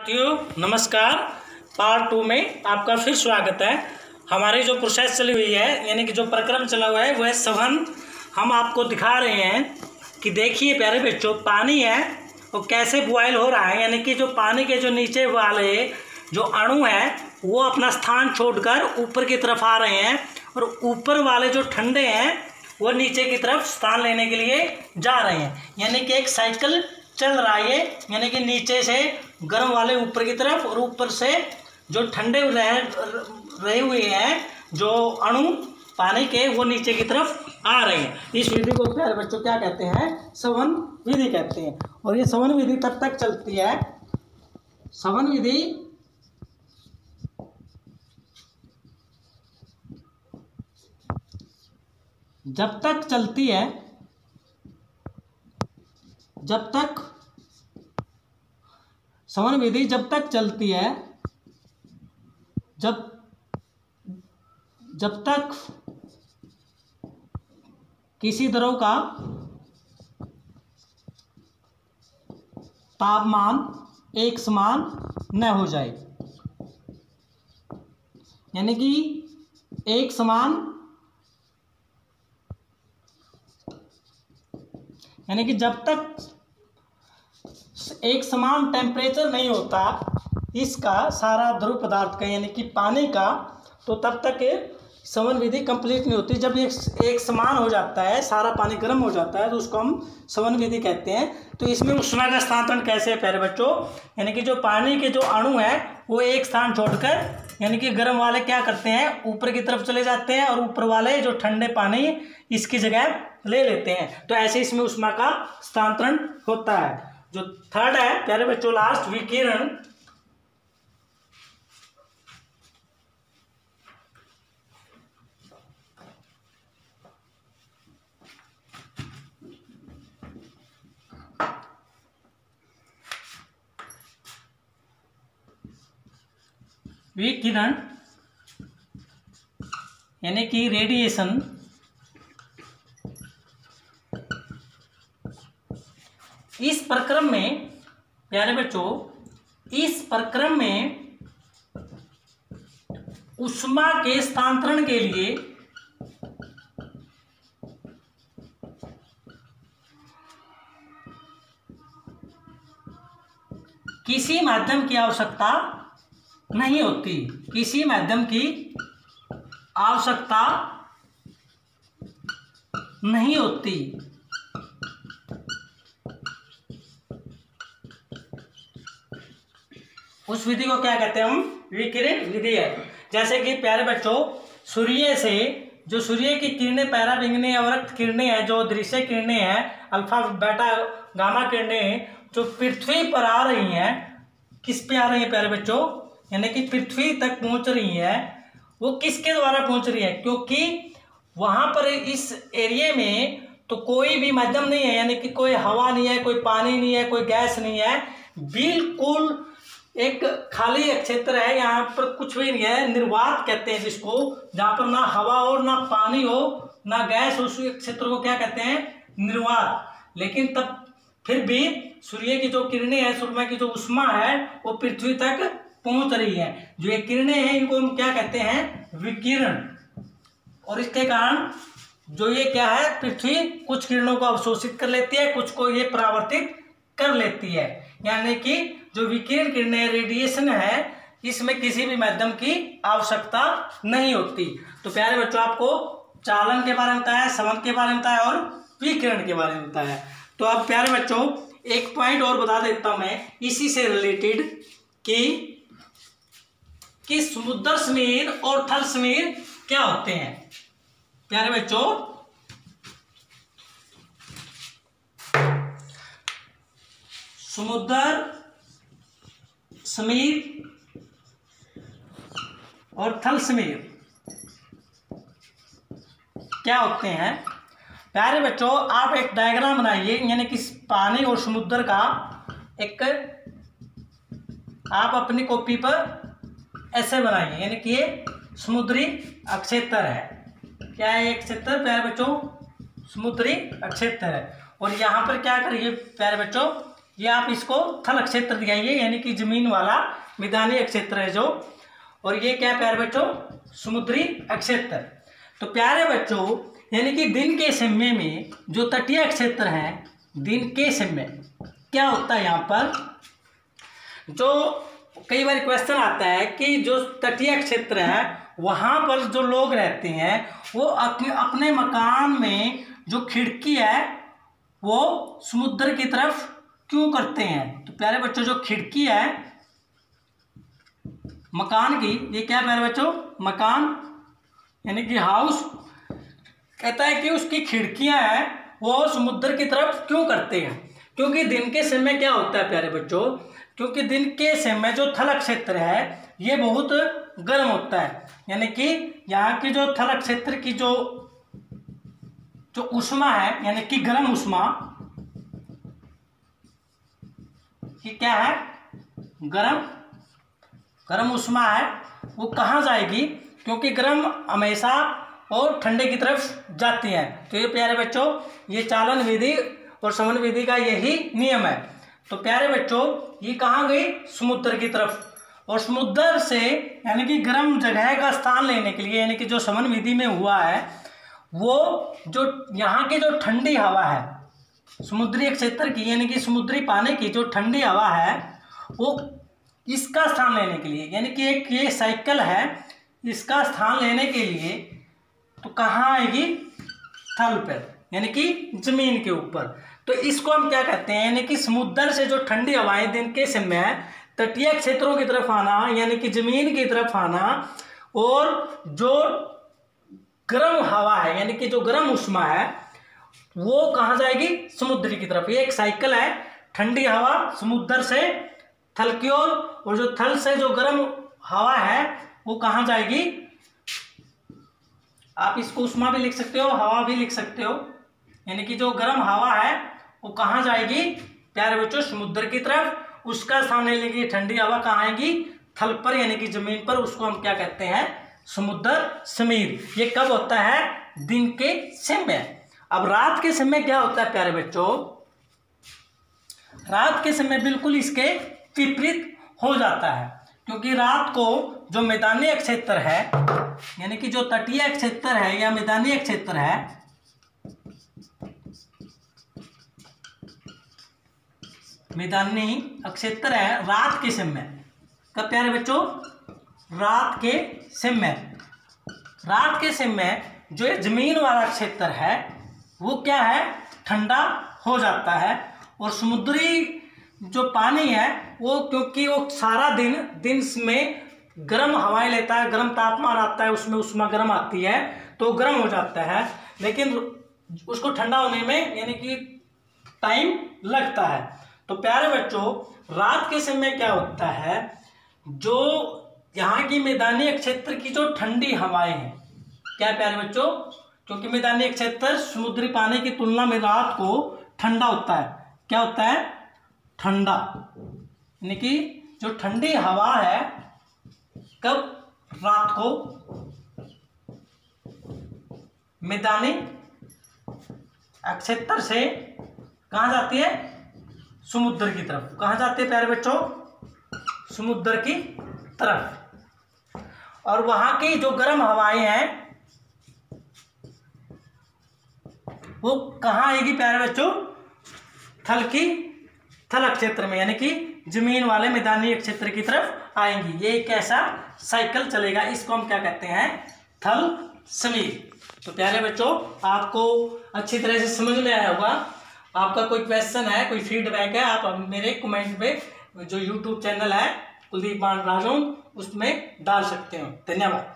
विद्यार्थियों नमस्कार। पार्ट 2 में आपका फिर स्वागत है। हमारी जो प्रोसेस चली हुई है यानी कि जो प्रक्रम चला हुआ है वह सघन हम आपको दिखा रहे हैं कि देखिए प्यारे बच्चों, पानी है वो कैसे बॉयल हो रहा है। यानी कि जो पानी के जो नीचे वाले जो अणु हैं वो अपना स्थान छोड़कर ऊपर की तरफ आ रहे हैं और ऊपर वाले जो ठंडे हैं वो नीचे की तरफ स्थान लेने के लिए जा रहे हैं। यानी कि एक साइकिल चल रहा है, यानी कि नीचे से गर्म वाले ऊपर की तरफ और ऊपर से जो ठंडे रहे हुए हैं जो अणु पानी के वो नीचे की तरफ आ रहे हैं। इस विधि को प्यारे बच्चों क्या कहते हैं? सवन विधि कहते हैं। और ये सवन विधि तब तक चलती है, सवन विधि जब तक चलती है सवन विधि जब तक चलती है जब तक किसी द्रव का तापमान एक समान न हो जाए। यानी कि एक समान यानी कि जब तक एक समान टेम्परेचर नहीं होता इसका सारा द्रव पदार्थ का यानी कि पानी का, तो तब तक सवन विधि कंप्लीट नहीं होती। जब एक समान हो जाता है, सारा पानी गर्म हो जाता है, तो उसको हम सवन विधि कहते हैं। तो इसमें ऊष्मा का स्थानांतरण कैसे है प्यारे बच्चों? यानी कि जो पानी के जो अणु हैं वो एक स्थान छोड़कर यानी कि गर्म वाले क्या करते हैं, ऊपर की तरफ चले जाते हैं और ऊपर वाले जो ठंडे पानी इसकी जगह ले लेते हैं। तो ऐसे इसमें ऊष्मा का स्थानांतरण होता है। जो थर्ड है प्यारे बच्चों लास्ट, विकिरण। विकिरण यानी कि रेडिएशन इस प्रक्रम में प्यारे बच्चों, इस प्रक्रम में ऊष्मा के स्थानांतरण के लिए किसी माध्यम की आवश्यकता नहीं होती। किसी माध्यम की आवश्यकता नहीं होती। उस विधि को क्या कहते हैं हम? विकिरण विधि है। जैसे कि प्यारे बच्चों, सूर्य से जो सूर्य की किरणें पराबैंगनी अवरक्त किरणें हैं, जो दृश्य किरणें हैं, अल्फा बीटा गामा किरणें जो पृथ्वी पर आ रही हैं, किस पे आ रही हैं प्यारे बच्चों? यानी कि पृथ्वी तक पहुंच रही है। वो किसके द्वारा पहुंच रही है? क्योंकि वहां पर इस एरिया में तो कोई भी माध्यम नहीं है, यानी कि कोई हवा नहीं है, कोई पानी नहीं है, कोई गैस नहीं है, बिल्कुल एक खाली क्षेत्र है। यहाँ पर कुछ भी नहीं है, निर्वात कहते हैं जिसको, जहाँ पर ना हवा हो ना पानी हो ना गैस, उस क्षेत्र को क्या कहते हैं? निर्वात। लेकिन तब फिर भी सूर्य की जो किरणें हैं, सूर्य की जो ऊष्मा है वो पृथ्वी तक पहुंच रही है। जो ये किरणें हैं इनको हम क्या कहते हैं? विकिरण। और इसके कारण जो ये क्या है, पृथ्वी कुछ किरणों को अवशोषित कर लेती है, कुछ को ये परावर्तित कर लेती है। यानी कि जो विकिरण किरणें रेडिएशन है इसमें किसी भी माध्यम की आवश्यकता नहीं होती। तो प्यारे बच्चों, आपको चालन के बारे में बताया, सवन के बारे में बताया और विकिरण के बारे में बताया। तो अब प्यारे बच्चों एक पॉइंट और बता देता हूं मैं इसी से रिलेटेड कि समुद्र समीर और थल समीर क्या होते हैं। प्यारे बच्चों, समुद्र समीर और थल समीर क्या होते हैं? प्यारे बच्चों, आप एक डायग्राम बनाइए, यानी कि पानी और समुद्र का एक आप अपनी कॉपी पर ऐसे बनाइए। यानी कि ये समुद्री अक्षेत्र है। क्या है एक क्षेत्र प्यारे बच्चों? समुद्री अक्षेत्र है। और यहाँ पर क्या करिए प्यारे बच्चों, ये आप इसको थल क्षेत्र दिखाइए, यानी कि जमीन वाला मैदानी क्षेत्र है जो, और ये क्या है प्यारे बच्चों, समुद्री क्षेत्र। तो प्यारे बच्चों यानी कि दिन के समय में जो तटीय क्षेत्र है, दिन के समय क्या होता है, यहाँ पर जो कई बार क्वेश्चन आता है कि जो तटीय क्षेत्र है वहाँ पर जो लोग रहते हैं वो अपने मकान में जो खिड़की है वो समुद्र की तरफ क्यों करते हैं। तो प्यारे बच्चों जो खिड़की है मकान की, ये क्या प्यारे बच्चों, मकान यानी कि हाउस, कहता है कि उसकी खिड़कियां हैं वो समुद्र की तरफ क्यों करते हैं। क्योंकि दिन के समय क्या होता है प्यारे बच्चों, क्योंकि दिन के समय जो थल क्षेत्र है ये बहुत गर्म होता है, यानी कि यहाँ की जो थल क्षेत्र की जो ऊष्मा है, यानी कि गर्म ऊष्मा, ये क्या है, गर्म ऊष्मा है, वो कहाँ जाएगी, क्योंकि गर्म हमेशा और ठंडे की तरफ जाती है। तो ये प्यारे बच्चों ये चालन विधि और शमन विधि का यही नियम है। तो प्यारे बच्चों ये कहाँ गई, समुद्र की तरफ, और समुद्र से यानी कि गर्म जगह का स्थान लेने के लिए, यानी कि जो शमन विधि में हुआ है वो जो यहाँ की जो ठंडी हवा है समुद्री क्षेत्र की, यानी कि समुद्री पानी की जो ठंडी हवा है वो इसका स्थान लेने के लिए, यानी कि एक ये साइकिल है, इसका स्थान लेने के लिए तो कहाँ आएगी, थल पर, यानी कि जमीन के ऊपर। तो इसको हम क्या कहते हैं, यानी कि समुद्र से जो ठंडी हवाएं दिन के समय तटीय क्षेत्रों की तरफ आना, यानी कि जमीन की तरफ आना, और जो गर्म हवा है यानी कि जो गर्म ऊष्मा है वो कहाँ जाएगी, समुद्र की तरफ। ये एक साइकिल है, ठंडी हवा समुद्र से थल की ओर, और जो थल से जो गर्म हवा है वो कहाँ जाएगी, आप इसको ऊष्मा भी लिख सकते हो, हवा भी लिख सकते हो, यानी कि जो गर्म हवा है वो कहाँ जाएगी प्यारे बच्चों, समुद्र की तरफ। उसका स्थान लेने की ठंडी हवा कहाँ आएगी, थल पर, यानी कि जमीन पर, उसको हम क्या कहते हैं, समुद्र समीर। ये कब होता है, दिन के समय। अब रात के समय क्या होता है प्यारे बच्चों, रात के समय बिल्कुल इसके विपरीत हो जाता है, क्योंकि रात को जो मैदानी क्षेत्र है, यानी कि जो तटीय क्षेत्र है या मैदानी क्षेत्र है, मैदानी क्षेत्र है रात के समय, कब प्यारे बच्चों, रात के समय जो जमीन वाला क्षेत्र है वो क्या है, ठंडा हो जाता है, और समुद्री जो पानी है वो, क्योंकि वो सारा दिन में गर्म हवाएं लेता है, गर्म तापमान आता है, उसमें ऊष्मा गर्म आती है तो गर्म हो जाता है, लेकिन उसको ठंडा होने में यानी कि टाइम लगता है। तो प्यारे बच्चों रात के समय क्या होता है, जो यहाँ की मैदानी क्षेत्र की जो ठंडी हवाएं हैं, क्या प्यारे बच्चों, क्योंकि मैदानी क्षेत्र समुद्री पानी की तुलना में रात को ठंडा होता है, क्या होता है, ठंडा, यानी कि जो ठंडी हवा है कब, रात को मैदानी क्षेत्र से कहाँ जाती है, समुद्र की तरफ। कहाँ जाती है प्यारे बच्चों, समुद्र की तरफ, और वहां की जो गर्म हवाएं हैं वो कहाँ आएगी प्यारे बच्चों, थल क्षेत्र में, यानी कि जमीन वाले मैदानी क्षेत्र की तरफ आएंगी। ये एक ऐसा साइकिल चलेगा, इसको हम क्या कहते हैं, थल समीर। तो प्यारे बच्चों आपको अच्छी तरह से समझ में आया होगा। आपका कोई क्वेश्चन है, कोई फीडबैक है, आप मेरे कमेंट पे जो यूट्यूब चैनल है कुलदीप राजोन उसमें डाल सकते हो। धन्यवाद।